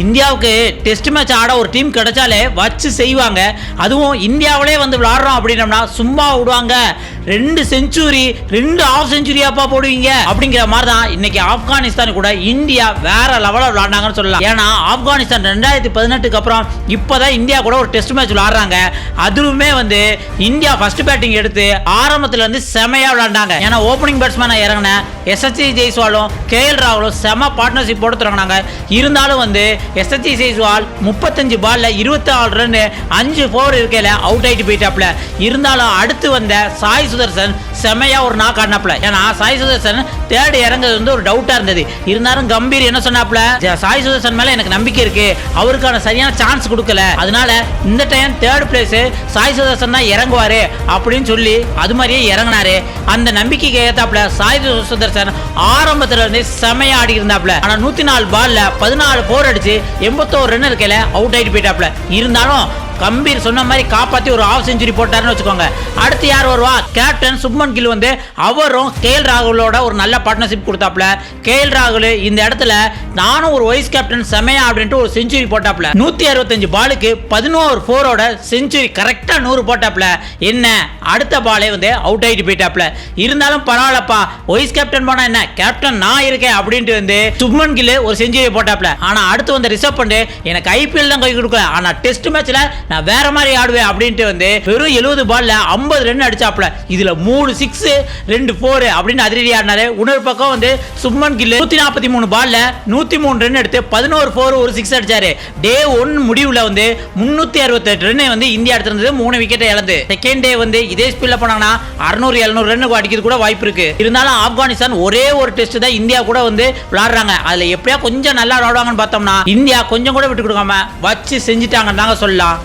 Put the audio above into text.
இந்தியாவுக்கு test match ஆட ஒரு டீம் கிடைச்சாலே வச்சு செய்வாங்க. அதுவும் இந்தியாவிலே வந்து விளையாடுறோம் அப்படின்னம்னா சும்மா விடுவாங்க. 2 செஞ்சுரி 2 ஹாஃப் செஞ்சுரியாப்பா போடுவீங்க அப்படிங்கிற மாதிரி தான் இன்னைக்கு ஆப்கானிஸ்தான் கூட இந்தியா வேற லெவலில் விளையாண்டாங்கன்னு சொல்லலாம். ஏன்னா ஆப்கானிஸ்தான் 2018க்கு அப்புறம் இப்போதான் இந்தியா கூட ஒரு டெஸ்ட் மேட்ச் விளையாடுறாங்க. அதுவுமே வந்து இந்தியா ஃபர்ஸ்ட் பேட்டிங் எடுத்து ஆரம்பத்துல இருந்து செமையா விளையாண்டாங்க. ஏன்னா ஓப்பனிங் பேட்ஸ்மேனா இறங்கின எஸ்எஸ்சி ஜெய்ஸ்வாலும் கேஎல் ராகுலும் செம பார்ட்னர்ஷிப் போட்டு தொடங்கினாங்க. இருந்தாலும் வந்து எஸ்எஸ்சி ஜெய்ஸ்வால் 35 பால்ல 24 ரன் 5 4 இருக்கையில அவுட் ஆயிட்டு போயிட்டாப்ல. இருந்தாலும் அடுத்து வந்த சாய் சுதர்சன் செமையா ஒரு நாக் ஆடினாப்ல. ஏன்னா சாய் சுதர்சன் தேர்ட் இறங்குறது வந்து ஒரு டவுட்டா இருந்தது. இருந்தாலும் கம்பீர் என்ன சொன்னாப்ல, சாய் சுதர்சன் மேல எனக்கு நம்பிக்கை இருக்கு, அவருக்கான சரியான சான்ஸ் கொடுக்கல, அதனால இந்த time third place Sai Sudharsan தான் இறங்குவாரு அப்படின்னு சொல்லி அது மாதிரியே இறங்கினாரு. அந்த நம்பிக்கைக்கு ஏத்தாப்ல சாய் சுதர்சன் ஆரம்பத்துல இருந்து செமையா ஆடி இருந்தாப்ல. ஆனா 104 பால்ல 14 4 அடிச்சு 81 ரன் இருக்கையில அவுட் ஆயிட்டு போயிட்டாப்ல. இருந்தாலும் கம்பீர் சொன்ன மாதிரி காப்பாத்தி ஒரு ஹாஃப் செஞ்சுரி போட்டாருன்னு வச்சுக்கோங்க. அடுத்து யார் வருவா? கேப்டன் சுப்மன் கில் வந்து அவரும் கேஎல் ராகுலோட ஒரு நல்ல பார்ட்னர்ஷிப் கொடுத்தாப்ல. கேஎல் ராகுல் இந்த இடத்துல நானும் ஒரு வைஸ் கேப்டன் செமையா அப்படின்ட்டு ஒரு செஞ்சுரி போட்டாப்ல. 165 பாலுக்கு 11 4ஓட செஞ்சுரி கரெக்டா 100 போட்டாப்ல. என்ன அடுத்த பாலே வந்து அவுட் ஆயிட்டு போயிட்டாப்ல. இருந்தாலும் பரவாயில்லப்பா, வைஸ் கேப்டன் போனா என்ன, கேப்டன் நான் இருக்கேன் அப்படின்ட்டு வந்து சுப்மன் கில் ஒரு செஞ்சுரி போட்டாப்ல. ஆனா அடுத்து வந்து ரிசர்வ் பண்ணி எனக்கு ஐபிஎல் தான் கை கொடுக்கல, ஆனா டெஸ்ட் மேட்ச்ல நான் வேற மாதிரி ஆடுவேன் அப்படின்ட்டு வந்து வெறும் 70 பால்ல 50 ரன் அடிச்சாப்ல. இதுல 3 6 2 4 அப்படின்னு அதிரடி ஆடினாரு. இன்னொரு பக்கம் வந்து சுப்மன் கில் 143 பால்ல 103 ரன் எடுத்து 11 4 ஒரு 6 அடிச்சாரு. டே 1 முடிவுல வந்து 368 ரன் வந்து இந்தியா எடுத்திருந்தது, 3 விக்கெட் இழந்து. செகண்ட் டே வந்து இதே ஸ்பீட்ல போனாங்கன்னா 600 700 ரன் அடிக்கிறது கூட வாய்ப்பு இருக்கு. இருந்தாலும் ஆப்கானிஸ்தான் ஒரே ஒரு டெஸ்ட் தான் இந்தியா கூட வந்து விளையாடுறாங்க. அதுல எப்படியா கொஞ்சம் நல்லா விளையாடுவாங்கன்னு பார்த்தோம்னா இந்தியா கொஞ்சம் கூட விட்டு கொடுக்காம வச்சு செஞ்சுட்டாங்கன்னு தாங்க சொல்லலாம்.